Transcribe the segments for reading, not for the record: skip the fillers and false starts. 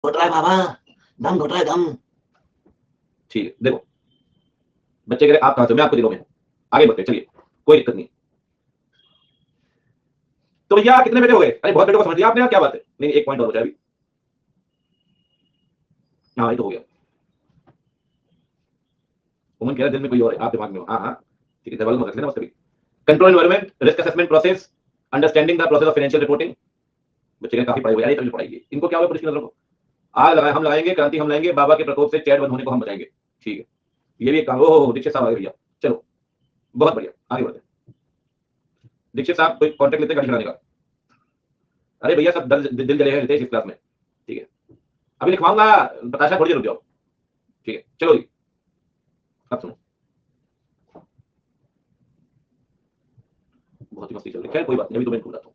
घुट रहा है बाबा, दम घुट रहा है, दम। ठीक है, देखो बच्चे कह रहे आप कहां से, मैं आपको दिखाऊं, आगे बढ़ते चलिए, कोई दिक्कत नहीं। तो भैया कितने बेटे हो गए? अरे बहुत बेटों को समझ लिया आपने, क्या बात है? नहीं एक पॉइंट और बचा अभी। हाँ ये तो हो गया। उमन कह रहा दिल में कोई और है, आप दिमाग में हो। हाँ हाँ ठीक है, दबाव मत रख लेना उसके भी। Control environment, risk assessment process, understanding the process of financial reporting. बच्चे ने काफी पढ़ाई हुई, अरे तभी पढ़ाइए इनको, क्या हुआ पुलिस की नजरों को। आग लगाए हम लगाएंगे, क्रांति हम लाएंगे, बाबा के प्रकोप से चैट बंद होने को हम बचाएंगे। ठीक है, ये भी एक काम। ओह दीक्षित साहब आ गए भैया, चलो बहुत बढ़िया, आगे बढ़ते। दीक्षित साहब कोई कॉन्टेक्ट लेते हैं गाड़ी चलाने का? अरे भैया सब दिल जले हैं रितेश इस क्लास में। ठीक है, अभी लिखवाऊंगा, बताशा थोड़ी देर रुक जाओ। ठीक है चलो जी, अब सुनो, बहुत ही मस्ती चल रही है, खैर कोई बात नहीं, अभी तो मैं बताता हूँ।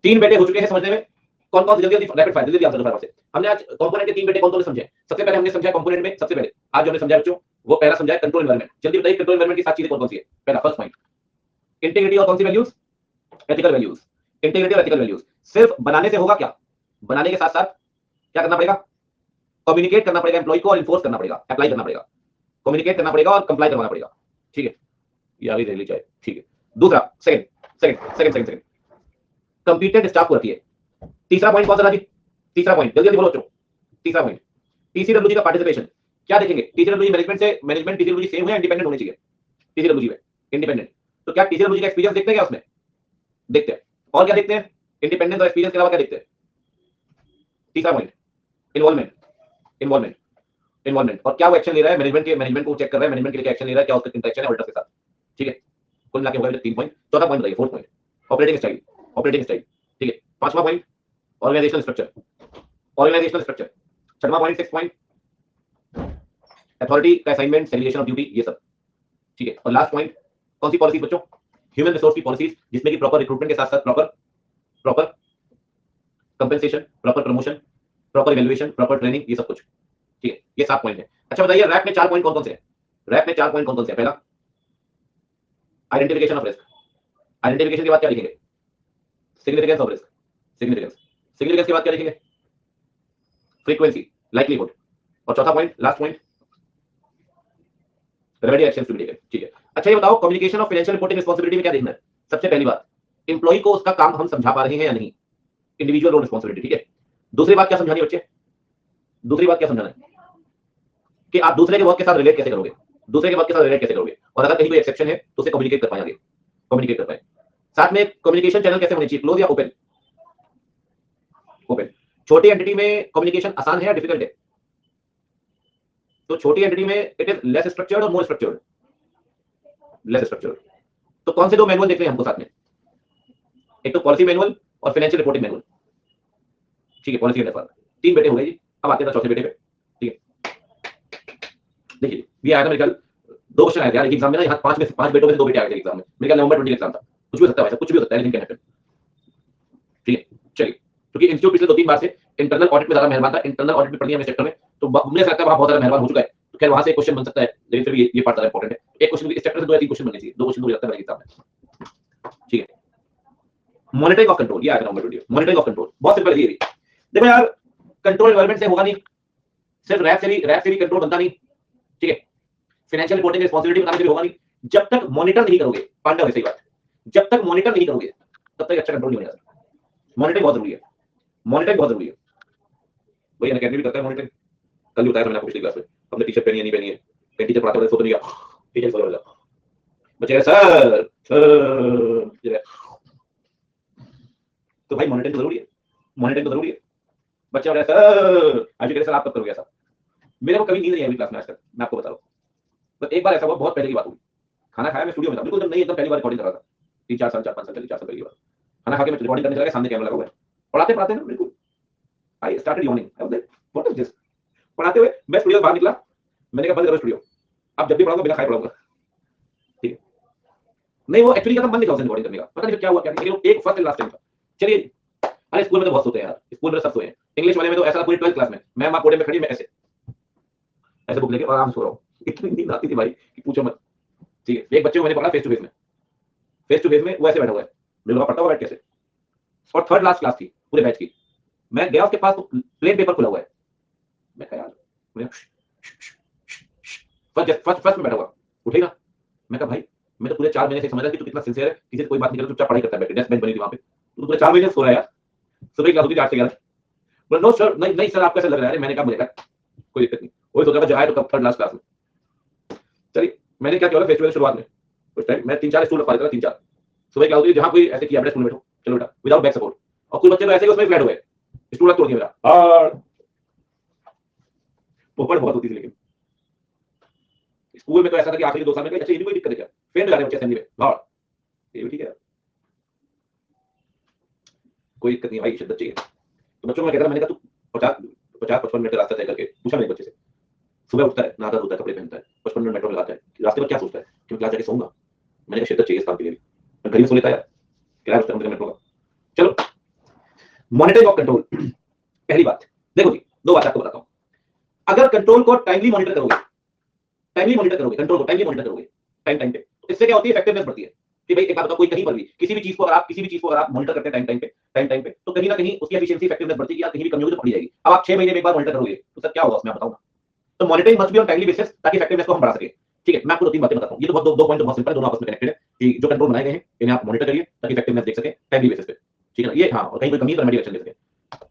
3 बेटे हो चुके हैं समझने में, कौन कौन से? जल्दी जल्दी रैपिड फायर, जल्दी आंसर दो से। हमने आज कंपोनेंट के 3 बेटे कौन कौन से समझे? सबसे पहले हमने समझा कंपोनेंट में, सबसे पहले आज जो हमने समझा बच्चों, वो पहला समझा कंट्रोल एनवायरनमेंट। जल्दी बताइए कंट्रोल एनवायरनमेंट की 7 चीजें कौन कौन सी है? पहला फर्स्ट पॉइंट, इंटीग्रिटी और कौन सी वैल्यूज? Ethical values. इंटीग्रिटी और एथिकल वैल्यूज सिर्फ बनाने से होगा क्या? बनाने के साथ साथ क्या करना पड़ेगा? कम्युनिकेट करना पड़ेगा एम्प्लॉय को, और इन्फोर्स करना पड़ेगा, अप्लाई करना पड़ेगा। कम्युनिकेट करना पड़ेगा और कंप्लाई करवाना पड़ेगा। ठीक है, ये आगे ले ली जाए। ठीक है, दूसरा second second second second second computed staff को रखिए। तीसरा पॉइंट कौन सा राजी? तीसरा पॉइंट जल्दी जल्दी बोलो बच्चों। तीसरा पॉइंट टीसीडब्ल्यूजी का पार्टिसिपेशन। क्या देखेंगे? टीसीडब्ल्यूजी मैनेजमेंट से, मैनेजमेंट टीसीडब्ल्यूजी सेम है, इंडिपेंडेंट होनी चाहिए टीसीडब्ल्यूजी में, इंडिपेंडेंट। तो क्या टीसीडब्ल्यूजी का एक्सपीरियंस देखते हैं क्या उसमें? देखते हैं। और क्या देखते हैं? इंडिपेंडेंस और एक्सपीरियंस के अलावा क्या देखते हैं? तीसरा पॉइंट इन्वॉल्वमेंट, इन्वॉल्वमेंट, इन्वॉल्वमेंट। और क्या वो एक्शन ले रहा है? मैनेजमेंट के, मैनेजमेंट को चेक कर रहा है, मैनेजमेंट के लिए एक्शन ले रहा है, क्या उसका इंटरेक्शन है ऑडिटर्स के साथ। ठीक है, कुल मिला के होगा 3 पॉइंट। चौथा पॉइंट बताइए, fourth point operating style, operating style. ठीक है, पांचवा point organisational structure, organisational structure. छठवां पॉइंट 6 पॉइंट अथॉरिटी का असाइनमेंट, सेग्रीगेशन ऑफ ड्यूटी, ये सब। ठीक है, और लास्ट पॉइंट कौन सी पॉलिसी बच्चों? ह्यूमन रिसोर्स की पॉलिसीज, जिसमें कि प्रॉपर रिक्रूटमेंट के साथ साथ proper proper compensation, proper promotion, proper evaluation, proper training, ये सब कुछ। ठीक है, ये 7 पॉइंट है। अच्छा बताइए रैप में 4 पॉइंट कौन कौन से हैं? रैप में 4 पॉइंट कौन कौन से हैं? पहला आइडेंटिफिकेशन ऑफ रिस्क। आइडेंटिफिकेशन के बाद क्या लिखेंगे? Significance of risk, significance. Significance के बाद क्या लिखेंगे? Frequency, likelihood. और चौथा point, last point, remedy actions to be taken. ठीक है, अच्छा ये बताओ communication of financial reporting responsibility में क्या देखना है? सबसे पहली बात, एम्प्लॉय को उसका काम हम समझा पा रहे हैं या नहीं, इंडिविजुअल रोल रिस्पांसिबिलिटी। ठीक है, दूसरी बात क्या समझानी है बच्चे? दूसरी बात क्या समझाना है? कि आप दूसरे के वर्क के साथ रिलेट कैसे करोगे, दूसरे के वर्क के साथ रिलेट कैसे करोगे, और अगर कहीं कोई एक्सेप्शन है तो उसे कम्युनिकेट कर पाएंगे, कम्युनिकेट कर पाए। साथ में कम्युनिकेशन चैनल कैसे होने चाहिए, क्लोज या ओपन? ओपन। छोटी एंटिटी में कम्युनिकेशन आसान है या डिफिकल्ट है? तो छोटी एंटिटी में इट इज लेस स्ट्रक्चर्ड और मोर स्ट्रक्चर्ड? Less structured. तो कौन से 2 मैनुअल देख रहे हैं हमको साथ में? एक तो पॉलिसी मैनुअल और फाइनेंशियल रिपोर्टिंग मैनुअल। ठीक है, पॉलिसी एंड एफआर। 3 बेटे हो गए जी, अब आते हैं चौथे बेटे पे। ठीक है, देखिए ये आया था मेरे ख्याल 2 क्वेश्चन आए थे यार एग्जाम में ना, यहाँ 5 में से 5 बेटों में से 2 बेटे आए थे एग्जाम में। मेरे ख्याल नवंबर 20 एग्जाम था, कुछ भी हो सकता है, कुछ भी हो सकता है, लेकिन कैन हैपन। ठीक है चलिए, क्योंकि इंस्टीट्यूट पिछले 2-3 बार से इंटरनल ऑडिट में ज्यादा मेहरबान था, इंटरनल ऑडिट में पढ़ लिया मेरे सेक्टर में, तो मुझे लगता है वहां बहुत ज्यादा मेहरबान हो चुका है। तो खैर वहां से एक क्वेश्चन बन सकता है, लेकिन फिर ये पार्ट ज्यादा इंपॉर्टेंट है। एक क्वेश्चन इस चैप्टर से 2 या 3 क्वेश्चन बनने चाहिए, 2 क्वेश्चन मुझे लगता है एग्जाम में। ठीक है, मॉनिटरिंग ऑफ कंट्रोल, ये आएगा नंबर 20, मॉनिटरिंग ऑफ कंट्रोल। बहुत सिंपल है ये भी। देखो यार कंट्रोल एनवायरनमेंट से होगा नहीं, सिर्फ रैप से भी कंट्रोल बनता नहीं। ठीक है, फाइनेंशियल रिपोर्टिंग रिस्पांसिबिलिटी बताने से भी होगा नहीं, जब तक मॉनिटर नहीं करोगे। पांडव है सही बात, जब तक मॉनिटर नहीं करोगे तब तक अच्छा कंट्रोल नहीं हो जाता। मॉनिटरिंग बहुत जरूरी है, मॉनिटरिंग बहुत जरूरी है। वही अकेडमी भी करता है मॉनिटरिंग, कल भी बताया मैंने आपको पिछली क्लास में। हमने टी शर्ट पहनी है नहीं पहनी है, टीचर पढ़ाते हुए फोटो नहीं किया, टीचर फॉलो हो जाता, बच्चे सर सर, तो भाई मॉनिटरिंग तो जरूरी है, मॉनिटरिंग तो जरूरी है। बच्चे बोले सर आज भी सर आप कब करोगे ऐसा? मेरे को कभी नींद नहीं आई क्लास में आज तक, मैं आपको बता रहा हूँ। तो एक बार ऐसा हुआ, बहुत पहले की बात हुई, खाना खाया मैं स्टूडियो में था, बिल्कुल जब नहीं एकदम पहली बार रिकॉर्डिंग कर रहा था, 3-4 साल 4-5 साल पहले, 4 साल पहले की बात। खाना खा के मैं रिकॉर्डिंग करने चला गया, सामने कैमरा लगा हुआ है, पढ़ाते पढ़ाते ना बिल्कुल I started yawning. I was like what is this. पढ़ाते हुए मैं स्टूडियो से बाहर निकला, मैंने कहा बंद करो स्टूडियो, अब जब भी पढ़ाऊंगा बिना खाए पढ़ाऊंगा। ठीक है, नहीं वो एक्चुअली का मन नहीं था रिकॉर्डिंग करने का, पता नहीं क्या हुआ क्या नहीं, लेकिन एक फर्स्ट एंड लास्ट टाइम था। चलिए, अरे स्कूल में तो बहुत सोते हैं यार, स्कूल में सब सोए हैं, इंग्लिश वाले में तो ऐसा पूरी 12th क्लास में मैं वहां कोडे में खड़ी, मैं ऐसे ऐसे बुक लेके आराम से सो रहा हूँ, इतनी नींद आती थी भाई कि पूछो मत। ठीक है, एक बच्चे को मैंने पढ़ा फेस टू फेस में, फेस टू फेस में वो ऐसे बैठा हुआ है, मेरे को पढ़ता हुआ बैठ कैसे, और थर्ड लास्ट क्लास थी पूरे बैच की। मैं गया उसके पास तो प्लेन पेपर खुला हुआ है, मैं कहा यार मैं फर्स्ट में बैठा हुआ उठे ना, मैं कहा भाई मैं तो पूरे 4 महीने से समझ रहा कि तू कितना सिंसियर है, किसी से कोई बात नहीं करता, चुपचाप पढ़ाई करता है, बैठे डेस्क बेंच बनी थी वहां पे, तू पूरे 4 महीने से सो रहा है यार, सुबह क्लास होती थी 8 से 11। बोला नो सर, नहीं नहीं सर आपको ऐसा लग रहा है। मैंने कहा मुझे लगा कोई दिक्कत नहीं, वही सोचा जो आए तो कब थर्ड लास्ट क्लास में। चलिए मैंने क्या किया फेस्टिवल शुरुआत में उस टाइम मैं 3-4 स्टूल रखवा देता था, 3-4 सुबह क्या होती है जहां कोई ऐसे किया बैठे स्कूल में बैठो चलो बेटा विदाउट बैक सपोर्ट, और कुछ बच्चे तो ऐसे ही उसमें फ्लैट हुए स्टूल तोड़ दिया मेरा, और पोपड़ बहुत होती थी। लेकिन स्कूल में तो ऐसा था कि आखिरी 2 साल में अच्छा ये भी कोई दिक्कत है क्या, फेल जा रहे बच्चे असेंबली में, और ये भी ठीक है कोई दिक्कत नहीं भाई, शिद्दत चाहिए। तो बच्चों में कहता मैंने कहा तू 50-55 मिनट का रास्ता तय करके पूछा मेरे बच्चे से, सुबह उठता है नहाता धोता है कपड़े पहनता है 55 मिनट मेट्रो में लगाता है, रास्ते में क्या सोचता है कि मैं क्लास जाके सोऊंगा। मैंने कहा शिद्दत चाहिए इस काम के लिए, घर में सो लेता है यार, क्या है मेट्रो का। चलो मॉनिटरिंग ऑफ कंट्रोल, पहली बात देखो जी, 2 बात आपको बताता हूं। अगर कंट्रोल को टाइमली मॉनिटर करोगे, कंट्रोल को टाइमली मॉनिटर करोगे टाइम पे, तो इससे क्या होती है इफेक्टिवनेस बढ़ती है। कि भाई एक बात बताओ, कोई कहीं पर भी किसी भी चीज को अगर आप मॉनिटर करते हैं टाइम पे तो कहीं ना कहीं उसकी एफिशिएंसी इफेक्टिवनेस बढ़ती है, या कहीं भी कमी होगी तो पड़ी जाएगी। अब आप 6 महीने में एक बार मॉनिटर करोगे तो सर क्या होगा उसमें आप बताओ ना। तो monitoring must be on timely basis ताकि इफेक्टिवनेस को हम बढ़ा सके। ठीक है, मैं आपको 2-3 बातें बताता हूं, ये तो बहुत दो पॉइंट तो बहुत सिंपल है, दोनों आपस में कनेक्टेड है कि जो कंट्रोल बनाए गए हैं इन्हें आप मॉनिटर करिए ताकि इफेक्टिवनेस देख सके टाइमली बेसिस पे। ठीक है ना, ये हाँ, और कहीं कोई कमी है तो रेमेडी एक्शन ले सके।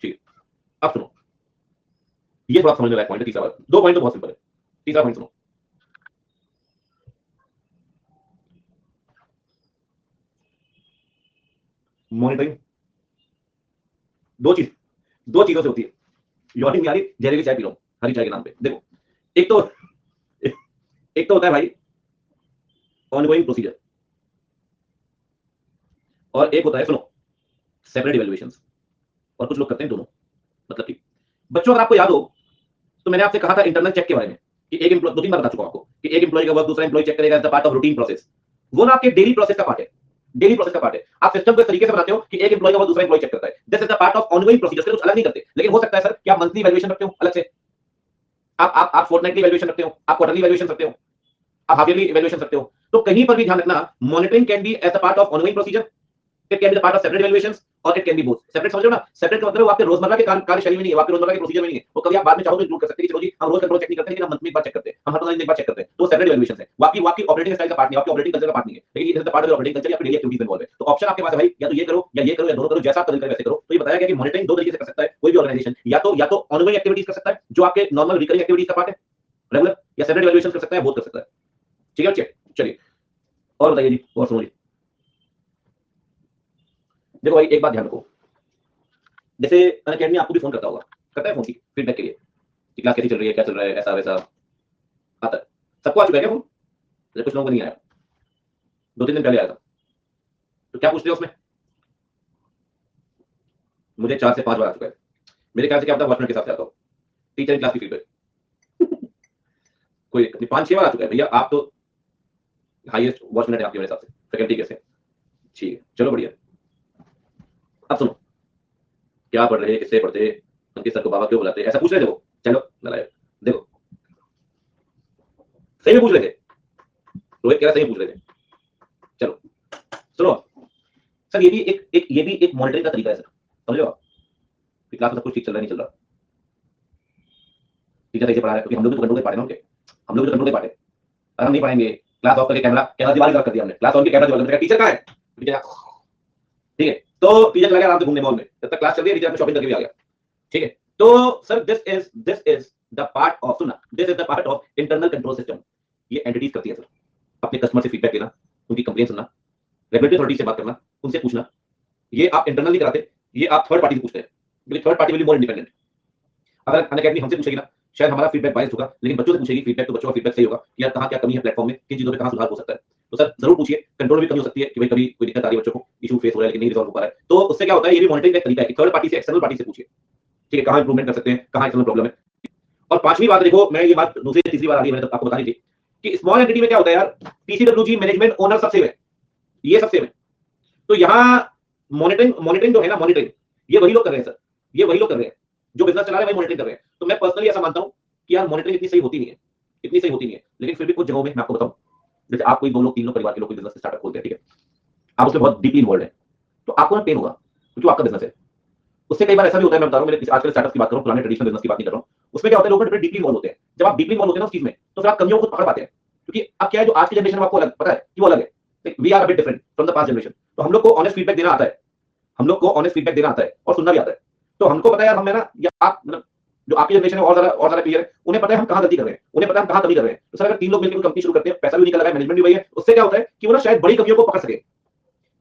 ठीक है, अब सुनो, ये थोड़ा समझने लायक पॉइंट है। तीसरा बात, 2 पॉइंट तो बहुत सिंपल है, तीसरा पॉइंट सुनो। मॉनिटरिंग दो चीजों से होती है। यॉर्निंग नहीं आ रही, जहरीली चाय पी रहा हूं हरी चाय के नाम पे। देखो एक तो होता है भाई ऑनगोइंग प्रोसीजर, और एक होता है सुनो सेपरेट इवैल्यूएशंस, और कुछ लोग करते हैं दोनों। मतलब कि बच्चों अगर आपको याद हो तो मैंने आपसे कहा था इंटरनल चेक के बारे में कि एक एम्प्लॉय, 2-3 बार बता चुका हूं आपको कि एक एम्प्लॉय का वर्क दूसरा एम्प्लॉय चेक करेगा as the part of routine process. वो ना आपके डेली प्रोसेस का पार्ट है, डेली प्रोसेस का पार्ट है। आप सिस्टम को इस तरीके से बनाते हो कि एक एम्प्लॉय का वर्क दूसरा एम्प्लॉय चेक करता है, this is the part of ongoing procedure. कुछ अलग नहीं करते, लेकिन हो सकता है सर कि आप मंथली वैल्यूएशन रखते हो अलग से, आप फोर्टनाइटली वैल्यूएशन रखते हो, आप क्वार्टरली वैल्यूएशन रखते हो, आप हाफ ईयरली इवैल्यूएशन रखते हो। तो कहीं पर भी ध्यान रखना, monitoring can be as the part of ongoing procedure, it can be the part of separate evaluations, और it can be both. Separate समझ रहे हो ना, सेपरेट का मतलब वो आपके रोजमर्रा के कार्यशैली में नहीं है, वो आपके रोजमर्रा के प्रोसीजर में नहीं है। वो कभी आप बाद में चाहो तो इंक्लूड कर सकते हैं कि चलो जी हम रोज कंट्रोल चेक नहीं करते, लेकिन हम मंथ में एक बार चेक करते हैं, हम हर 15 दिन एक बार चेक करते हैं, तो सेपरेट इवैल्यूएशन है। वो आपकी ऑपरेटिंग स्टाइल का पार्ट नहीं, आपकी ऑपरेटिंग कल्चर का पार्ट नहीं है, लेकिन ये is the part of operating culture, आपकी डेली एक्टिविटीज में इन्वॉल्व है। तो ऑप्शन आपके पास है भाई, या तो ये करो या ये करो या दोनों करो, जैसा आप कर वैसे करो। तो ये बताया गया कि मॉनिटरिंग 2 तरीके से कर सकता है कोई भी ऑर्गेनाइजेशन, या तो ऑनगोइंग एक्टिविटीज कर सकता है जो आपके नॉर्मल रिकरिंग एक्टिविटीज का पार्ट है रेगुलर, या सेपरेट इवैल्यूएशन कर सकता है, बोथ कर सकता है। ठीक है बच्चे, चलिए और बताइए जी, और सुनो जी। देखो भाई एक बात ध्यान रखो, जैसे अनअकैडमी आपको भी फोन करता होगा, करता है फोन की फीडबैक के लिए कि क्लास कैसी चल रही है, क्या चल रहा है, ऐसा वैसा आता है। सबको आ चुका है क्या फोन? कुछ लोगों को नहीं आया, 2-3 दिन पहले आया था। तो क्या पूछते हो उसमें? मुझे 4 से 5 बार आ चुका है। मेरे ख्याल से क्या पता वॉचमैन के साथ आता हो, टीचर क्लास की फीडबैक कोई 5-6 बार आ चुका है भैया। आप तो हाईएस्ट वॉचमैन है आपके मेरे हिसाब से फैकल्टी कैसे। ठीक है, चलो बढ़िया। अब सुनो, क्या पढ़ रहे, किससे पढ़ते, उनके सर को बाबा क्यों बुलाते, ऐसा पूछ रहे थे वो। चलो ललाए, देखो सही में पूछ रहे थे, रोहित कह रहा सही में पूछ रहे थे। चलो सुनो सर, ये भी एक मॉनिटरिंग का तरीका है सर, समझो आप कि क्लास में सब कुछ ठीक चल रहा है नहीं चल रहा, टीचर सही से पढ़ा रहा है, क्योंकि हम लोग भी तो कंट्रोल के पार्ट है ना उनके, हम लोग भी तो कंट्रोल के पार्ट है। अगर हम नहीं पढ़ाएंगे, क्लास ऑफ करके कैमरा दिवाली कर दिया हमने, क्लास ऑन की कैमरा दिवाली, टीचर कहाँ है, टीचर ठीक है, तो टीचर चला गया आराम से घूमने मॉल में, जब तक क्लास चल रही है टीचर अपने शॉपिंग करके भी आ गया। ठीक है, तो sir this is the part of, सुना, this is the part of internal control system. ये एंटिटीज करती है सर, अपने कस्टमर से फीडबैक लेना, उनकी कंप्लेंट सुनना, रेगुलेटरी अथॉरिटी से बात करना, उनसे पूछना। ये आप इंटरनली कराते, ये आप थर्ड पार्टी से पूछते हैं, क्योंकि third party will be more independent. अगर अनअकैडमी हमसे पूछेगी ना, शायद हमारा फीडबैक बायस्ड होगा, लेकिन बच्चों से पूछेगी फीडबैक तो बच्चों का फीडबैक सही होगा कि यार कहाँ क्या कमी है प्लेटफॉर्म में, किन चीजों पे कहाँ सुधार हो सकता है। तो सर जरूर पूछिए, कंट्रोल भी कमी हो सकती है कि भाई कभी कोई दिक्कत आ रही है बच्चों को, इशू फेस हो रहा है लेकिन नहीं रिजॉल्व हो पा रहा है, तो उससे क्या होता है, ये भी मॉनिटरिंग का एक तरीका है कि थर्ड पार्टी से, एक्सटर्नल पार्टी से पूछिए, ठीक है, कहाँ इंप्रूवमेंट कर सकते हैं, कहाँ एक्सटर्नल प्रॉब्लम है। और 5वीं बात देखो, मैं ये बात दूसरी तीसरी बार आ रही है, मैंने आपको बतानी थी कि स्मॉल एंटिटी में क्या होता है यार, टीसीडब्ल्यूजी मैनेजमेंट ओनर सब सेम है, ये सब सेम है। तो यहाँ मॉनिटरिंग जो है ना, मॉनिटरिंग ये वही लोग कर रहे हैं सर, ये वही लोग कर रहे हैं जो बिजनेस चला रहे हैं, वही मॉनिटरिंग कर रहे हैं। तो मैं पर्सनली ऐसा मानता हूं कि यार मॉनिटरिंग इतनी सही होती नहीं है, इतनी सही होती नहीं है, लेकिन फिर भी कुछ जगहों में मैं आपको बताऊं, जैसे आप कोई 2 लोग 3 लोग परिवार के लोग कोई बिजनेस स्टार्टअप खोलते हैं, ठीक है, आप उसमें बहुत डीपली इन्वॉल्व है, तो आपको ना पेन होगा क्योंकि आपका बिजनेस है। उससे कई बार ऐसा भी होता है, मैं बता रहा हूं, मेरे आजकल स्टार्टअप की बात करूं, पुराने ट्रेडिशनल बिजनेस की बात नहीं कर रहा हूं, उसमें क्या होता है, लोग डीपली इन्वॉल्व होते हैं। जब आप डीपली इन्वॉल्व होते हैं ना उस चीज में, तो फिर आप कमियों को पकड़ पाते हैं, क्योंकि अब क्या है, जो आज की जनरेशन में आपको अलग पता है कि वो अलग है, we are a bit different from the past generation. तो हम लोग को ऑनेस्ट फीडबैक देना आता है, हम लोग को ऑनेस्ट फीडबैक देना आता है और सुनना भी आता है। तो हमको पता है यार, हम है ना, या आप मतलब जो आपकी जनरेशन है और ज्यादा क्लियर है, उन्हें पता है हम कहां गलती कर रहे हैं, उन्हें पता है हम कहां कमी कर रहे हैं। तो सर अगर 3 लोग मिलकर कंपनी शुरू करते हैं, पैसा भी निकल रहा है, मैनेजमेंट भी वही है, उससे क्या होता है कि वो ना शायद बड़ी कमियों को पकड़ सके,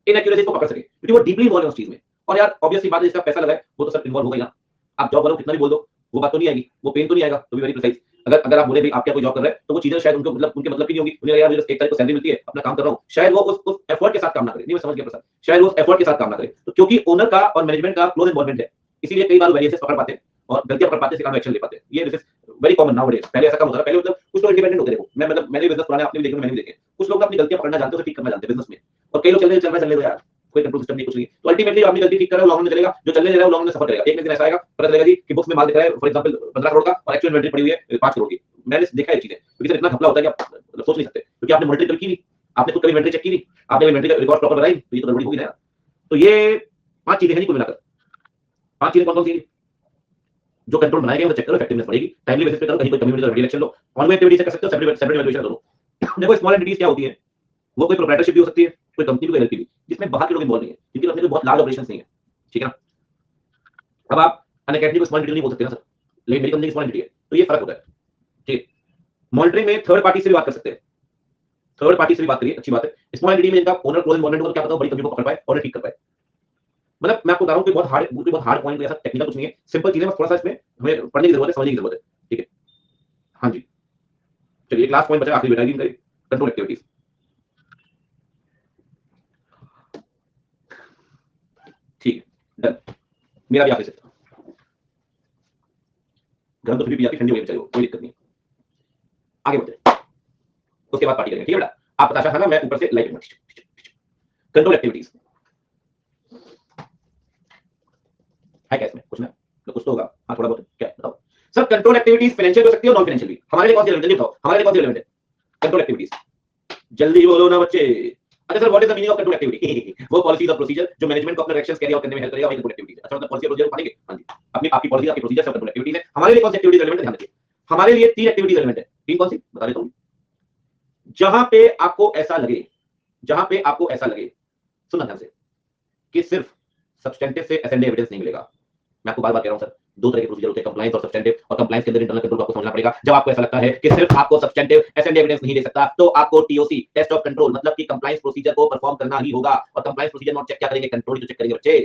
इनएक्यूरेसीज को पकड़ सके, क्योंकि वो डीपली इन्वॉल्व है उस चीज में। और यार ऑब्वियसली बात है, जिसका पैसा लगा है वो तो सब इन्वॉल्व होगा ही ना। आप जॉब वालों को कितना भी बोल दो, वो बात तो नहीं आएगी, वो पेन तो नहीं आएगा। टू बी वेरी प्रिसाइज, अगर आप बोले भाई आप क्या कोई जॉब कर रहे हैं, तो वो चीजें शायद उनको मतलब उनके मतलब की नहीं होगी। उन्हें यार मुझे 1 तारीख को सैलरी मिलती है, अपना काम कर रहा हूं, शायद वो उस एफर्ट के साथ काम ना करे। नहीं, मैं समझ गया प्रसाद, शायद वो उस एफर्ट के साथ काम ना करे। तो क्योंकि ओनर का और मैनेजमेंट का क्लोज इन्वॉल्वमेंट है, इसीलिए कई बार वेरिएशंस पकड़ पाते हैं और गलतियां पकड़ पाते हैं, सिखाने एक्शन ले पाते हैं। ये this is very common nowadays. पहले ऐसा कम होता था, पहले मतलब कुछ लोग इंडिपेंडेंट होते थे। मैं मतलब मैंने बिजनेस पुराने, आपने भी देखे, मैंने भी देखे। कुछ लोग अपनी गलतियां पकड़ना जानते हैं, ठीक करना जानते हैं बिजनेस में, और कई लोग चलने दो यार, कोई कंट्रोल सिस्टम नहीं, कुछ नहीं। तो अल्टीमेटली अपनी गलती ठीक कर रहा है, लॉन्ग में चलेगा, जो चलने जा रहा है लॉन्ग में सफर करेगा। एक दिन ऐसा आएगा, पता चलेगा जी कि बुक्स में माल दिख रहा है फॉर एग्जांपल 15 करोड़ का और एक्चुअल इन्वेंटरी पड़ी हुई है 5 करोड़ की। मैंने देखा है चीजें, क्योंकि सर इतना घपला होता है कि आप मतलब सोच नहीं सकते, क्योंकि आपने मॉनिटरी की नहीं, आपने खुद कभी इन्वेंटरी चेक की नहीं, आपने इन्वेंटरी का रिकॉर्ड प्रॉपर बनाई, तो ये तो गड़बड़ी होगी ना यार। तो ये 5 चीजें हैं जी कुल मिलाकर। 5 चीजें कौन-कौन सी हैं? जो कंट्रोल बनाए गए वो चेक करो, इफेक्टिवनेस बढ़ेगी। टाइमली बेसिस पे करो, कहीं कोई कम्युनिटी का रिएक्शन लो, ऑनलाइन एक्टिविटी से कर सकते हो, सेपरेट इवैल्यूएशन करो। देखो स्मॉल एंटिटीज क्या होती है, वो कोई प्रोप्राइटरशिप भी हो सकती है, कोई कंपनी भी, कोई एलएलपी भी, जिसमें बाहर के लोग इन्वॉल्व नहीं है, क्योंकि अपने कोई बहुत लार्ज ऑपरेशंस नहीं है, ठीक है ना। अब आप अनअकैडमी को स्मॉल एंटिटी नहीं बोल सकते ना सर, लेकिन मेरी कंपनी स्मॉल एंटिटी है, तो ये फर्क होता है। ठीक, मॉनिटरिंग में थर्ड पार्टी से भी बात कर सकते हैं, थर्ड पार्टी से भी बात करिए, अच्छी बात है। स्मॉल एंटिटी में इनका ओनर क्लोज इन्वॉल्वमेंट होगा, क्या पता बड़ी कंपनी को पकड़ पाए और ठीक कर पाए। मतलब मैं आपको बता रहा हूं कि बहुत हार्ड पॉइंट, ऐसा टेक्निकल कुछ नहीं है, सिंपल चीजें, बस थोड़ा सा इसमें हमें पढ़ने की जरूरत है, समझने की जरूरत है। ठीक है, हाँ जी। चलिए एक लास्ट पॉइंट बचा, आखिरी बेटा, कंट्रोल एक्टिविटीज। ठीक है, डन। मेरा भी आखिरी से गर्म तो फिर भी आती, ठंडी हो गई, चलो कोई दिक्कत नहीं, आगे बढ़ते हैं, उसके बाद पार्टी करेंगे। ठीक है बेटा, आप बताशा खाना, मैं ऊपर से लाइट। कंट्रोल एक्टिविटीज है क्या इसमें? कुछ ना, तो कुछ तो होगा, हाँ थोड़ा बहुत। क्या बताओ सर? कंट्रोल एक्टिविटीज फाइनेंशियल हो सकती है और नॉन फाइनेंशियल भी। हमारे लिए कौन सी रिलेवेंट है बताओ, हमारे लिए कौन सी रिलेवेंट है कंट्रोल एक्टिविटीज? जल्दी बोलो ना बच्चे। अच्छा sir, what is the meaning of control activity? वो पॉलिसीज और प्रोसीजर जो मैनेजमेंट को अपने एक्शंस कैरी आउट करने में हेल्प करेगा, वही कंट्रोल एक्टिविटीज। अच्छा मतलब पॉलिसी और प्रोसीजर पढ़ेंगे, हां जी, अपनी आपकी पॉलिसी, आपकी प्रोसीजर सब कंट्रोल एक्टिविटीज है। हमारे लिए कौन सी एक्टिविटीज रिलेवेंट है, ध्यान रखिए। हमारे लिए 3 एक्टिविटीज रिलेवेंट है। 3 कौन सी बता देता हूं। जहां पे आपको ऐसा लगे, जहां पे आपको ऐसा लगे, सुनना ध्यान से, कि सिर्फ सब्सटेंटिव से एसएनडी एविडेंस नहीं मिलेगा। मैं आपको बार बार कह रहा हूं सर, 2 तरह के प्रोसीजर होते हैं, कंप्लायंस और सब्सटेंटिव, और कंप्लायंस के अंदर इंटरनल कंट्रोल आपको समझना पड़ेगा। जब आपको ऐसा लगता है कि सिर्फ आपको सब्सटेंटिव एसएनडी एविडेंस नहीं दे सकता, तो आपको टीओसी, टेस्ट ऑफ कंट्रोल, मतलब कि कंप्लायंस प्रोसीजर को परफॉर्म करना ही होगा। और कंप्लायंस प्रोसीजर नॉट चेक क्या करेंगे, कंट्रोल ही तो चेक करेंगे बच्चे,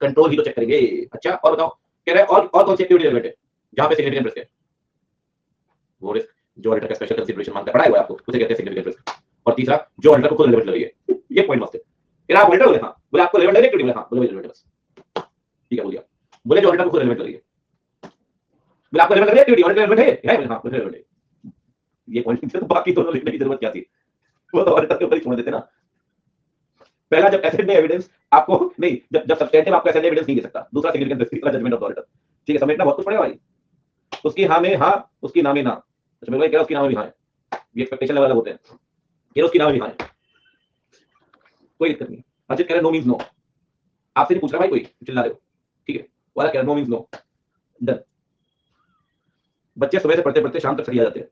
कंट्रोल ही तो चेक करेंगे। अच्छा और बताओ, कह रहे हैं और कौन सी एक्टिविटी रिलेवेंट है जहां पे सिग्निफिकेंट रिस्क है? वो रिस्क जो ऑडिटर का स्पेशल कंसीडरेशन मांगता है, पढ़ा हुआ है आपको, उसे कहते हैं सिग्निफिकेंट रिस्क। और तीसरा, जो ऑडिटर को खुद रिलेवेंट लगे, ये पॉइंट मस्त है। फिर आप ऑडिटर बोले, हां बोले आपको रिलेवेंट लगे एक्टिविटी, हां बोले रिलेवेंट, बस ठीक है, बोलिए। बोले जो ऑडिटर को खुद रिलेवेंट लगे, बोले आपको रिलेवेंट लग रही है एक्टिविटी, ऑडिटर रिलेवेंट है, हां मुझे रिलेवेंट है। ये पॉइंट, बाकी दोनों लिखने की जरूरत क्या थी, वो तो ऑडिटर के ऊपर ही छोड़ देते ना। पहला, जब एसएनडी एविडेंस आपको नहीं, जब सब्सटेंटिव आपको एसएनडी एविडेंस नहीं दे सकता। दूसरा, सिग्निफिकेंट रिस्क का जजमेंट ऑफ ऑडिटर। ठीक है, समेटना बहुत कुछ पड़ेगा भाई। उसकी हां में हां, उसकी ना में ना। अच्छा मेरे भाई कह रहा उसकी ना में भी हां है, ये एक्सपेक्टेशन लेवल होते हैं, ये उसकी ना में भी हां है, कोई दिक्कत नहीं। अजित कह रहा नो मींस नो, आपसे नहीं पूछ रहा भाई, कोई चिल्ला रहे हो, ठीक है, वाला कह रहा नो मींस नो, डन। बच्चे सुबह से पढ़ते पढ़ते शाम तक सही आ जाते हैं,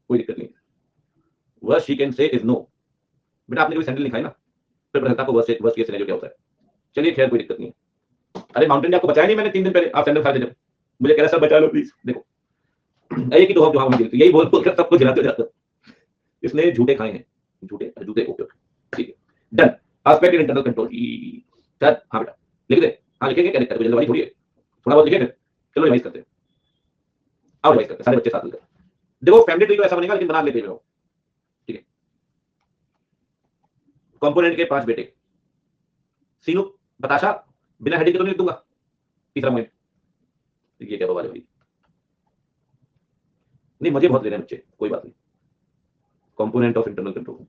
कोई दिक्कत नहीं। Worst she can say is no. बेटा आपने कभी सेंटेंस लिखा है ना, फिर पता आपको वर्स्ट केस सिनेरियो क्या होता है। चलिए खैर कोई दिक्कत नहीं है। अरे माउंटेन ने आपको बचाया नहीं मैंने 3 दिन पहले, आप सेंटेंस खा दे, मुझे कह रहा सब बचा लो प्लीज। देखो एक ही तो हम जो हम यही बोल बोल कर सबको गिराते जाते, इसने झूठे खाए हैं, झूठे जूते, ओके ठीक है, done. Aspect in internal control, sir हां बेटा लिख दे, हां लिखेंगे, क्या दिक्कत है, जल्दबाजी थोड़ी है, थोड़ा बहुत लिखेंगे, चलो रिवाइज करते हैं, आओ रिवाइज करते हैं सारे बच्चे साथ मिलकर। देखो फैमिली ट्री तो ऐसा बनेगा, लेकिन बना लेते हैं, ठीक है। कंपोनेंट के 5 बेटे, सीनू, बताशा, बिना हेडिंग के तो नहीं लिख दूंगा। तीसरा पॉइंट, ये क्या वाले भाई, नहीं मुझे बहुत ले रहे हैं बच्चे, कोई बात नहीं। कंपोनेंट ऑफ इंटरनल कंट्रोल,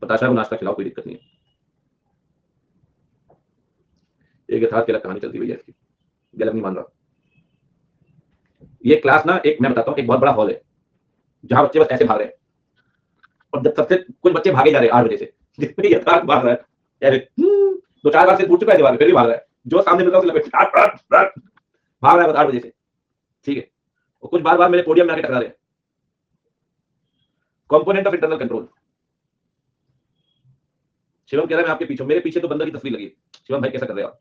बताशा को नाश्ता खिलाओ, कोई दिक्कत नहीं है। एक यथार्थ अलग कहानी चलती हुई है इसकी, गलत नहीं मान रहा। ये क्लास ना, एक मैं बताता हूँ, एक बहुत बड़ा हॉल है जहां बच्चे बस ऐसे भाग रहे हैं, और जब सबसे कुछ बच्चे भागे जा रहे हैं 8 बजे से, जिसमें यथार्थ भाग रहा है, अरे 2-4 बार से पूछ चुका है, फिर भी भाग रहा है, जो सामने मिलता है उसे लगे भाग रहा है 8 बजे से, ठीक है। वो कुछ बार बार मेरे पोडियम में आके टकरा रहे हैं। Component of internal control. Shivam कह रहा है मैं आपके पीछे, मेरे पीछे तो बंदर की तस्वीर लगी। शिवम भाई कैसा कर रहे हो आप?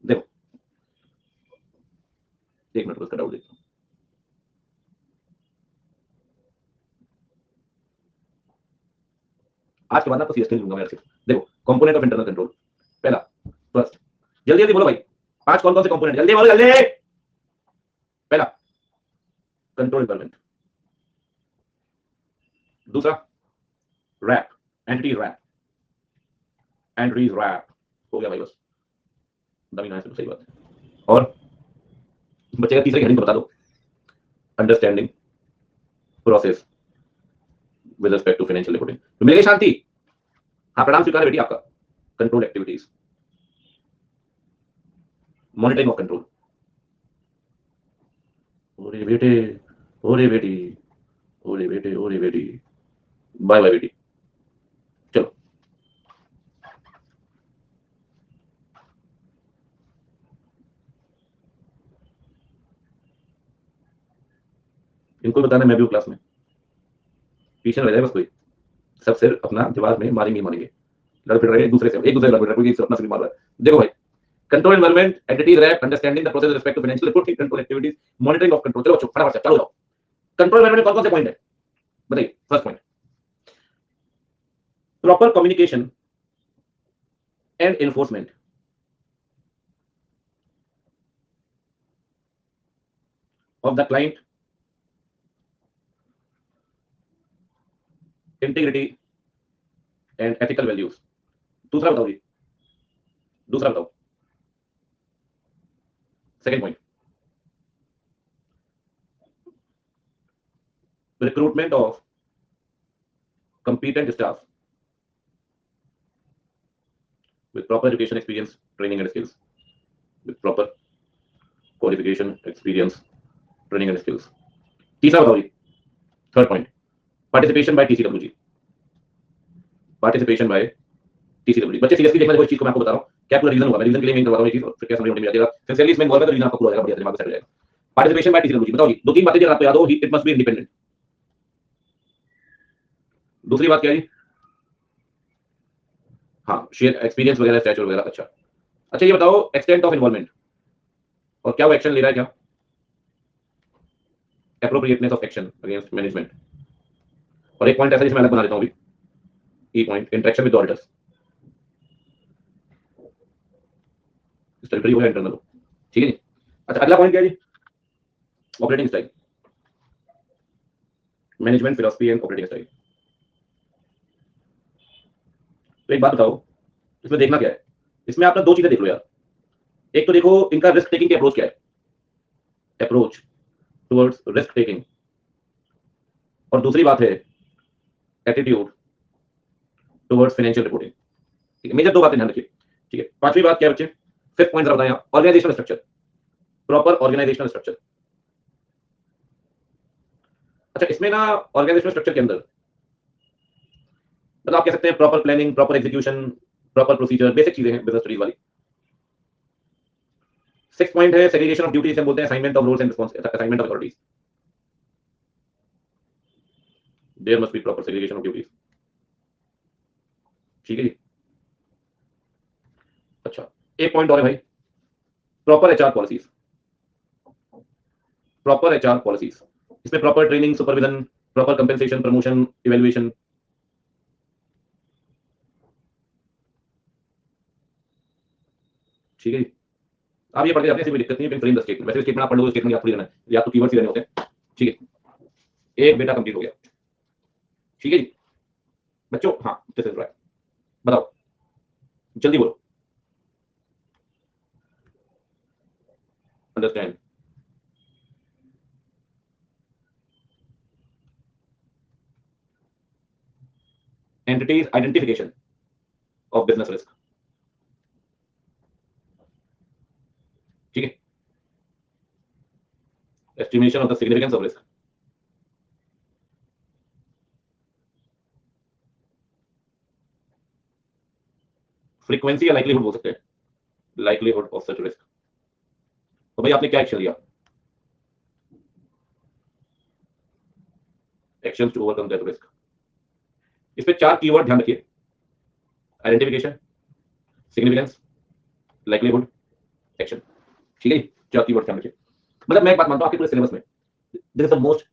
देखो एक मिनट उसका डाउट देखता हूं। आज के बाद ना तो सीएसटी लूंगा मैं। देखो कंपोनेंट ऑफ इंटरनल कंट्रोल, पहला फर्स्ट, जल्दी जल्दी बोलो भाई, 5 कौन कौन से कंपोनेंट, जल्दी बोलो जल्दी। पहला कंट्रोल एनवायरनमेंट, दूसरा RAP, entity RAP, entities RAP, हो गया भाई बस, दमी ना है सही बात है। और बचेगा तीसरे हेडिंग बता दो, understanding process with respect to financial reporting. तो मिलेगी शांति। हाँ प्रणाम स्वीकार है बेटी आपका। Control activities, monitoring of control. ओरे बेटे, ओरे बेटी, ओरे बेटे, ओरे बेटी, बाय बाय बेटी। चलो इनको बताना मैं भी हूँ क्लास में, पीछे न रह जाए बस कोई। सब सिर अपना दिमाग में मारेंगे मारेंगे, लड़ फिर रहे हैं एक दूसरे से, एक दूसरे लड़ फिर रहे, कोई अपना सिर मार रहा है। देखो भाई, control environment, entities RAP, understanding the process with respect to financial reporting, control activities, monitoring of control. चलो फटाफट से चालू जाओ। कंट्रोल एनवायरनमेंट में कौन कौन से पॉइंट है बताइए। First point, proper communication and enforcement of the client integrity and ethical values. दूसरा बताओ जी, दूसरा बताओ, second point, recruitment of competent staff with proper education, experience, training and skills, with proper qualification, experience, training and skills। तीसरा बताओ जी, third point, participation by TCWG, participation by TCWG. बच्चे seriously देखना, देखो इस चीज को मैं आपको बता रहा हूं क्या पूरा रीजन होगा, मैं रीजन के लिए मैं करवा रहा हूं ये चीज, और फिर क्या समझ में आ जाएगा। सिंसियरली इसमें इन्वॉल्व है तो रीजन आपको पूरा हो जाएगा, बढ़िया दिमाग में सेट हो जाएगा। पार्टिसिपेशन बाय टीसीडब्ल्यूजी बताओ जी, दो तीन बातें जो आपको याद हो, इट मस्ट बी इंडिपेंडेंट। दूसरी बात क्या है जी? हाँ शेयर एक्सपीरियंस वगैरह, स्टैचर वगैरह। अच्छा अच्छा, ये बताओ एक्सटेंट ऑफ इन्वॉल्वमेंट, और क्या वो एक्शन ले रहा है क्या, appropriateness of action against management. और एक पॉइंट ऐसा जिसमें अलग बना देता हूं अभी, ई point, interaction with auditors, statutory हो या इंटरनल हो, ठीक है जी। अच्छा अगला पॉइंट क्या है जी? Operating style, management philosophy and operating style. तो एक बात बताओ, इसमें देखना क्या है? इसमें आप ना दो चीजें देख लो यार। एक तो देखो इनका रिस्क टेकिंग की अप्रोच क्या है, अप्रोच टुवर्ड्स रिस्क टेकिंग, और दूसरी बात है एटीट्यूड टुवर्ड्स फाइनेंशियल रिपोर्टिंग। ठीक है, मेजर दो बातें ध्यान रखिए। ठीक है, पांचवी बात क्या है बच्चे, फिफ्थ पॉइंट जरा बताएं आप, organisational structure, proper organisational structure. अच्छा इसमें ना ऑर्गेनाइजेशनल स्ट्रक्चर के अंदर मतलब आप कह सकते हैं proper planning, proper execution, proper procedure, basic चीजें हैं बिजनेस स्टडीज वाली। सिक्स पॉइंट है सेग्रीगेशन ऑफ ड्यूटीज, हम बोलते हैं assignment of roles and responsibilities, assignment of authorities. There must be proper segregation of duties. ठीक है जी। अच्छा एक पॉइंट और है भाई, proper HR policies, proper HR policies. इसमें proper training, supervision, proper compensation, promotion, evaluation. ठीक है जी। आप ये पढ़ के जाते हैं, कोई दिक्कत नहीं है, फ्रेम द स्टेटमेंट, वैसे स्टेटमेंट आप पढ़ लो, स्टेटमेंट आपको देना है, या तो कीवर्ड्स ही देने होते हैं। ठीक है, एक बेटा कंप्लीट हो गया। ठीक है जी बच्चों, हाँ दिस इज राइट, बताओ जल्दी बोलो। Understand, entities identification of business risk. ठीक है, estimation of the significance of risk, frequency या लाइक्लीहुड बोल सकते हैं, लाइक्लीहुड ऑफ सच रिस्क। तो भाई आपने क्या एक्शन लिया? Actions to overcome that risk. इस पे 4 कीवर्ड ध्यान रखिए, आइडेंटिफिकेशन, सिग्निफिकेंस, लाइक्लीहुड, एक्शन। ठीक है, 4 कीवर्ड ध्यान रखिए। मतलब मैं एक बात मानता हूं, आपके पूरे सिलेबस में this is the most,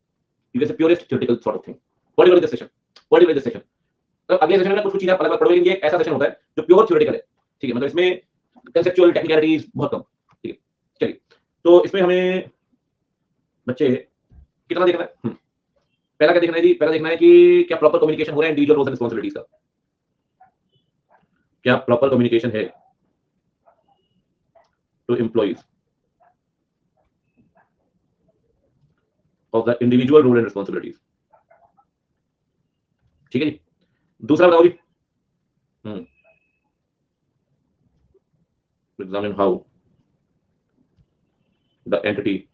you can से purest theoretical sort of thing. What do you this session, what do you this session? तो अगले सेशन में कुछ चीजें अलग अलग पढ़ोगे, लेकिन ये एक ऐसा सेशन होता है जो प्योर थ्योरेटिकल है। ठीक है, मतलब इसमें कंसेप्चुअल टेक्निकलिटीज बहुत कम। ठीक है, चलिए, तो इसमें हमें बच्चे कितना देखना है? पहला क्या देखना है जी? पहला देखना है कि क्या प्रॉपर कम्युनिकेशन हो रहा है इंडिविजुअल रोल्स एंड रिस्पांसिबिलिटीज का। क्या प्रॉपर कम्युनिकेशन है to employees of the individual role and responsibilities. ठीक है जी। दूसरा बताओ जी, examine how the entity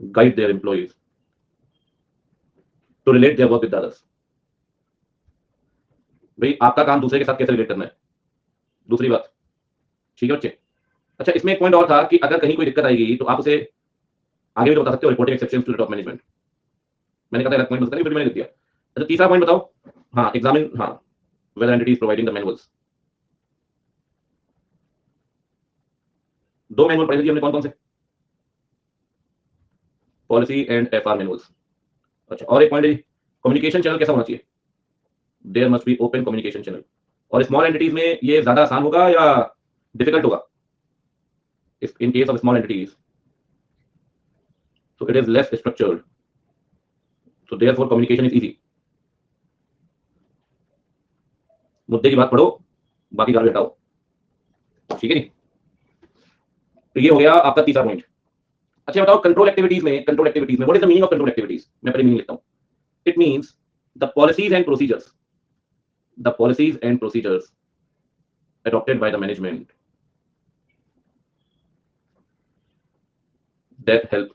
guide their employees to relate their work with others। भाई आपका काम दूसरे के साथ कैसे रिलेट करना है, दूसरी बात। ठीक है बच्चे। अच्छा, इसमें एक पॉइंट और था कि अगर कहीं कोई दिक्कत आएगी तो आप उसे आगे भी तो बता सकते हो, reporting exceptions to the top management. मैंने कहा था अलग पॉइंट बता नहीं, फिर मैंने लिख दिया। अच्छा, तीसरा पॉइंट बताओ। हाँ, एग्जामिन, हाँ, whether entity is providing the manuals. 2 manual पढ़े थे हमने, कौन कौन से? Policy and FR manuals. अच्छा, और एक पॉइंट है, कम्युनिकेशन चैनल कैसा होना चाहिए? There must be open communication channel. और स्मॉल एंटिटीज में ये ज्यादा आसान होगा या डिफिकल्ट होगा? In case of small entities, so it is less structured, so therefore communication is easy। मुद्दे की बात पढ़ो, बाकी गाली हटाओ। ठीक है जी। तो ये हो गया आपका तीसरा पॉइंट। अच्छा बताओ, कंट्रोल एक्टिविटीज में, what is the meaning of control activities? मैं पहले मीनिंग लिखता हूं। It means the policies and procedures, adopted by the management that help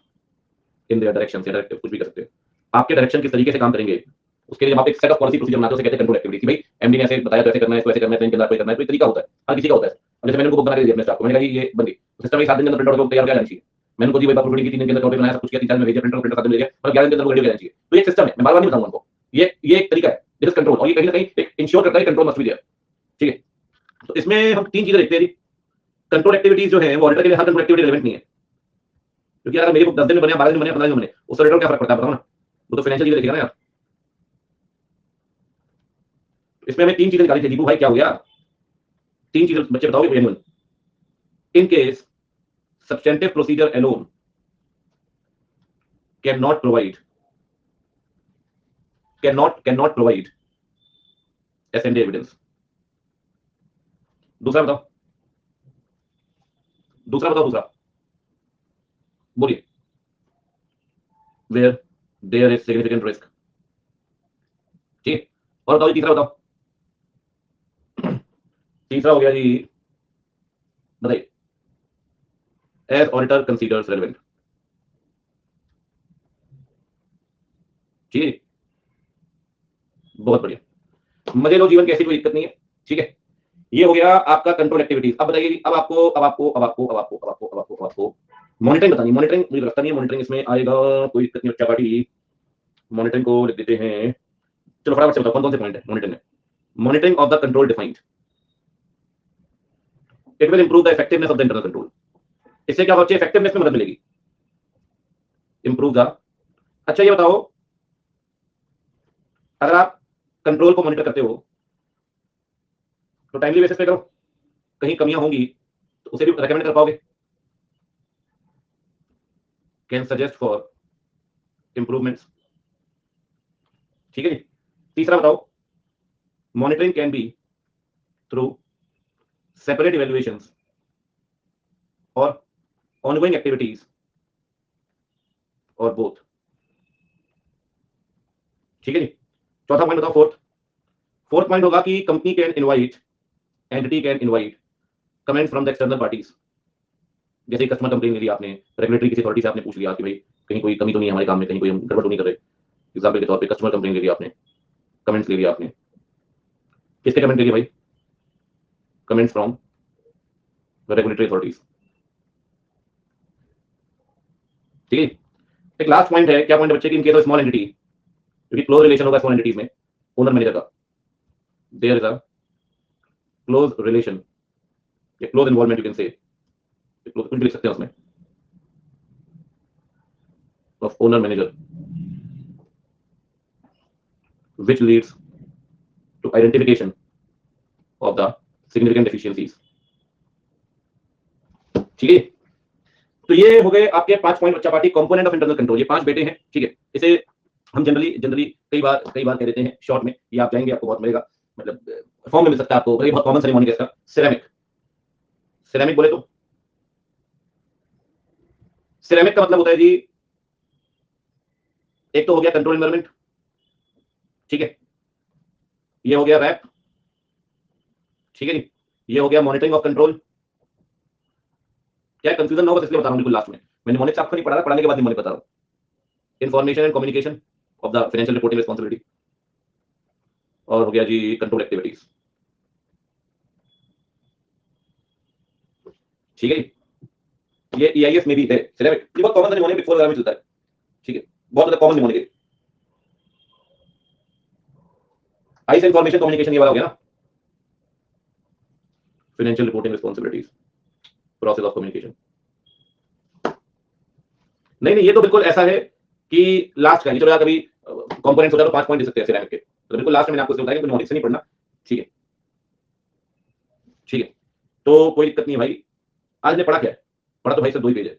in their direction, या डायरेक्टिव कुछ भी कर सकते हैं। आपके डायरेक्शन किस तरीके से काम करेंगे, उसके लिए जब आप एक सेट ऑफ पॉलिसी प्रोसीजर बनाते हो, उसे कहते हैं कंट्रोल एक्टिविटी। भाई एमडी ने ऐसे बताया तो ऐसे करना है, इसको ऐसे करना है, ट्रेन के अंदर करना है, तो एक तरीका होता है, हर किसी का होता है। अब जैसे मैंने उनको बुक बना के दिया अपने स्टाफ को, मैंने कहा ये बन गई सिस्टम, 7 दिन के अंदर प्रिंट आउट तैयार हो जाना चाहिए। मैंने उनको दी, भाई बात प्रोडक्ट की 3 दिन के अंदर प्रिंट बनाया, सब कुछ किया, 3 दिन में भेजा, प्रिंट 7 दिन ले गया, और 11 दिन के अंदर रेडी हो जाना चाहिए। तो ये सिस्टम है, मैं बार-बार नहीं बताऊंगा उनको, ये एक तरीका है, दिस इज कंट्रोल। और ये कहीं ना कहीं एक इंश्योर करता है कंट्रोल मस्ट बी देयर। ठीक है, तो इसमें हम 3 चीजें देखते हैं। कंट्रोल एक्टिविटीज जो है वो ऑडिटर के लिए हर कंट्रोल एक्टिविटी रिलेवेंट नहीं है, क्योंकि अगर मेरी बुक 10 दिन में बने, 12 दिन में बने, 15 दिन में बने, उससे ऑडिटर क्या फर्क पड़ता है बताओ ना? वो तो फाइनेंशियल चीजें देखेगा ना यार। इसमें हमें 3 चीजें निकाली थी दीपू भाई, क्या हो गया? 3 चीजें बच्चे बताओगे annual. In case substantive procedure alone cannot provide S&A evidence। दूसरा बताओ, दूसरा बोलिए। where there is significant risk। ठीक, और बताओ तीसरा बताओ। तीसरा हो गया जी, बताइए, as auditor considers relevant। ठीक है, बहुत बढ़िया, मजे लो जीवन की, ऐसी कोई दिक्कत नहीं है। ठीक है, ये हो गया आपका कंट्रोल एक्टिविटीज। अब बताइए, अब आपको मॉनिटरिंग बतानी। मॉनिटरिंग मुझे लगता नहीं है मॉनिटरिंग इसमें आएगा, कोई दिक्कत नहीं, अच्छा पार्टी। मॉनिटरिंग को लिख देते हैं। चलो फटाफट से बताओ कौन कौन से पॉइंट है मॉनिटरिंग में। Monitoring of the control defined, it will improve the effectiveness of the internal control. इससे क्या होगा, इफेक्टिवनेस में मदद मिलेगी, इंप्रूव द। अच्छा ये बताओ, अगर आप कंट्रोल को मॉनिटर करते हो तो टाइमली बेसिस पे करो, कहीं कमियां होंगी तो उसे भी रेकमेंड कर पाओगे, कैन सजेस्ट फॉर इंप्रूवमेंट्स। ठीक है जी। तीसरा बताओ, monitoring can B through separate evaluations और ऑनगोइंग एक्टिविटीज और बोथ। ठीक है जी। चौथा पॉइंट बताओ, फोर्थ पॉइंट होगा कि company can invite, entity can invite comment from the external parties. जैसे कस्टमर कंप्लेन ले लिया आपने, रेगुलेटरी किसी अथॉरिटी से आपने पूछ लिया कि भाई कहीं कोई कमी तो नहीं है हमारे काम में, कहीं कोई हम गड़बड़ तो नहीं कर रहे। एग्जाम्पल के तौर पे कस्टमर कंप्लेन ले लिया आपने, कमेंट्स ले लिया आपने, किसके कमेंट ले लिया भाई? Comments from regulatory authorities. ठीक है। एक लास्ट पॉइंट है, क्या पॉइंट है बच्चे की, in case of small entity, क्योंकि क्लोज रिलेशन होगा स्मॉल एंटिटीज में ओनर मैनेजर का, there is a close relation या close involvement, you can say कुछ भी लिख सकते हैं उसमें, of owner manager which leads to identification of the significant deficiencies। ठीक है, तो ये हो गए आपके 5 पॉइंट बच्चा party component of internal control. ये 5 बेटे हैं, ठीक है। इसे हम जनरली कई बार कह देते हैं शॉर्ट में, ये आप जाएंगे आपको बहुत मिलेगा, मतलब फॉर्म में मिल सकता है आपको, ये बहुत कॉमन सेरेमनी है इसका, सिरेमिक बोले तो सिरेमिक का मतलब होता है जी, एक तो हो गया कंट्रोल एनवायरनमेंट, ठीक है, ये हो गया रैप, ठीक है जी, ये हो गया मॉनिटरिंग ऑफ कंट्रोल। क्या कंफ्यूजन ना हो, इसलिए बता रहा हूं बिल्कुल लास्ट में, मैंने मॉनिटर आपको नहीं पढ़ा, पढ़ाने के बाद नहीं बता रहा हूं। Information and communication of the financial reporting responsibility, और हो गया जी कंट्रोल एक्टिविटीज, ठीक है। ये ईआईएस में भी है सिलेबस, ये बहुत कॉमन निमोनिया बिफोर वगैरह में चलता है, ठीक है, बहुत ज्यादा कॉमन निमोनिया। आई से इंफॉर्मेशन कम्युनिकेशन ये वाला हो गया ना, financial reporting responsibilities, process of communication. नहीं, ये तो बिल्कुल ऐसा है कि लास्ट का, चलो यार कभी कंपोनेंट्स होता है तो 5 पॉइंट दे सकते हैं सिरेमिक के, तो बिल्कुल लास्ट में मैंने आपको बताया कि नोटिस नहीं पढ़ना, ठीक है, ठीक है। तो कोई दिक्कत नहीं है भाई। आज ने पढ़ा क्या है? पढ़ा तो भाई सिर्फ 2 ही पेज है,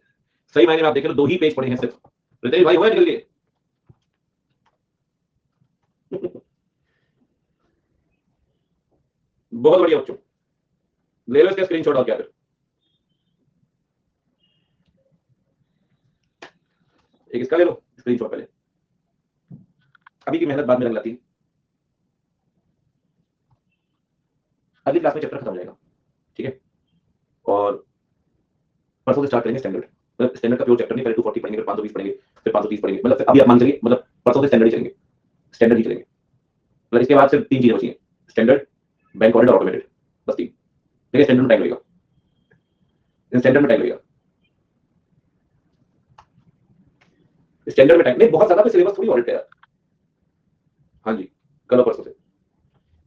सही मायने में आप देखें तो 2 ही पेज पढ़े हैं सिर्फ। रितेश भाई हुआ निकल लिए बहुत बढ़िया बच्चों, ले लो इसका स्क्रीनशॉट और क्या फिर, एक इसका ले लो स्क्रीनशॉट पहले, अभी की मेहनत बाद में रंग लाती है। अगली क्लास में चैप्टर खत्म हो जाएगा, ठीक है, और परसों से स्टार्ट करेंगे स्टैंडर्ड, मतलब स्टैंडर्ड का प्योर चैप्टर नहीं, पहले 240 पढ़ेंगे, फिर 520 पढ़ेंगे, फिर 530 पढ़ेंगे, मतलब अभी आप मान चलिए, मतलब परसों से स्टैंडर्ड ही चलेंगे, स्टैंडर्ड ही चलेंगे, मतलब इसके बाद सिर्फ 3 चीजें बची हैं, स्टैंडर्ड, बैंक ऑडिट और ऑटोमेटेड, बस 3। देखिए स्टैंडर्ड में टाइम लगेगा, स्टैंडर्ड में टाइम लगेगा, स्टैंडर्ड में टाइम नहीं, बहुत ज्यादा सिलेबस थोड़ी ऑडिट है यार। हाँ जी, कल और परसों से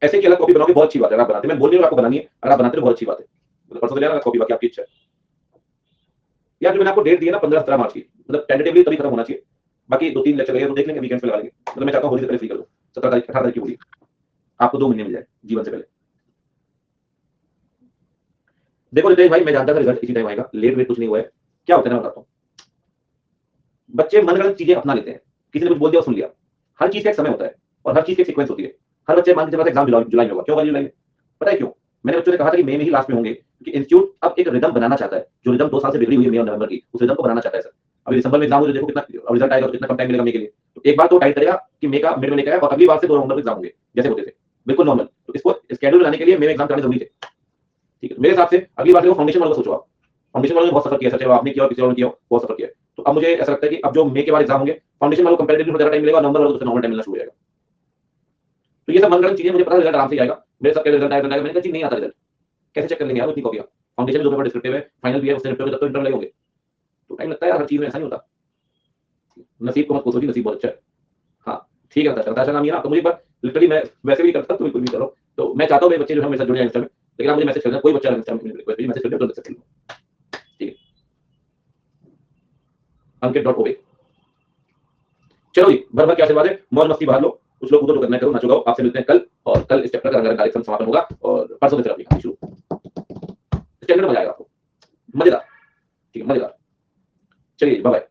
ऐसे की अलग कॉपी बनाओगे बहुत अच्छी बात है, आप बनाते, मैं बोल नहीं रहा आपको बनानी है, अगर आप बनाते हो बहुत अच्छी बात है, मतलब परसों से लेना कॉपी, बाकी आपकी इच्छा है यार। जो मैंने आपको डेट दी है ना 15-17 मार्च की, मतलब टेंटेटिवली तभी खत्म होना चाहिए, बाकी 2-3 लेक्चर लगेगा तो देख लेंगे, वीकेंड पे लगा लेंगे, मतलब मैं चाहता हूं होली से पहले फ्री कर दो, 17 तारीख 18 तारीख की होली, आपको 2 महीने मिल जाए जीवन से पहले। देखो रितेश भाई, मैं जानता था रिजल्ट इसी टाइम आएगा, लेट वेट कुछ नहीं हुआ है। क्या होता है ना बताता हूं, बच्चे मनगढ़ंत चीजें अपना लेते हैं, किसी ने कुछ बोल दिया सुन लिया, हर चीज का एक समय होता है और हर चीज की एक सीक्वेंस होती है। हर बच्चे मान लीजिए एग्जाम जुलाई में होगा, क्यों जुलाई में, पता है क्यों? मैंने बच्चों ने कहा था कि मई में ही लास्ट में होंगे, क्योंकि इंस्टीट्यूट अब एक रिदम बनाना चाहता है, जो रिदम 2 साल से बिगड़ी हुई है मई और नवंबर की, उस रिदम को बनाना चाहता है सर। अभी दिसंबर में एग्जाम हो, देखो कितना रिजल्ट आएगा, तो कितना कम टाइम मिलेगा मई के लिए, तो एक बार तो टाइट करेगा कि मई का मिड में लेकर आए, और अगली बार से 2 नवंबर में एग्जाम होंगे जैसे होते थे, बिल्कुल नॉर्मल। तो इसको स्केड्यूल बनाने के लिए मई में एग्जाम कराने जरूरी थे, ठीक है। मेरे हिसाब से अगली बार से फाउंडेशन वालों को सोचो आप, फाउंडेशन वालों ने बहुत सफर किया, सच है, आपने किया और किसी और ने किया, बहुत सफर किया। तो अब मुझे ऐसा लगता है कि अब जो मई के बाद एग्जाम होंगे, फाउंडेशन वालों को कंपैरेटिवली ज्यादा टाइम मिलेगा, नवंबर वालों को नॉर्मल टाइम मिलना शुरू हो जाएगा। तो ये सब मनगढ़ंत चीजें, मुझे पता रिजल्ट आराम से आएगा, मेरे सबके रिजल्ट आएगा, मैंने कहा जी नहीं आता रिजल्ट, कैसे चेक कर लेंगे यार उतनी कॉपियां, फाउंडेशन में 2 पेपर डिस्क्रिप्टिव है, फाइनल भी है, उससे निपटोगे तब तो इंटरनल होंगे, तो टाइम लगता है यार, हर चीज में ऐसा नहीं होता। नसीब को मत कोसो जी, नसीब बहुत अच्छा है। हाँ ठीक है, बताशा नाम ये ना, तो मुझे लिटरली मैं वैसे भी करता तो बिल्कुल भी करो, तो मैं चाहता हूँ मेरे बच्चे जो है मेरे साथ जुड़ जाए इंस्टा में, लेकिन आप मुझे मैसेज कर देना, कोई बच्चा इंस्टा में रिक्वेस्ट भेजिए, मैसेज कर दो, ठीक है, अंकित.ओवे। चलो जी, भर भर के आशीर्वाद है, मौज मस्ती बाहर लो, कुछ लोग उधर करना करो, नाचो गाओ। आपसे मिलते हैं कल, और कल इस चैप्टर का रंगारंग कार्यक्रम समापन होगा, और परसों से फिर अपनी कहानी शुरू, स्टैंडर्ड मजा आएगा आपको, मजेदार, ठीक है, मजेदार। चलिए बाय बाय।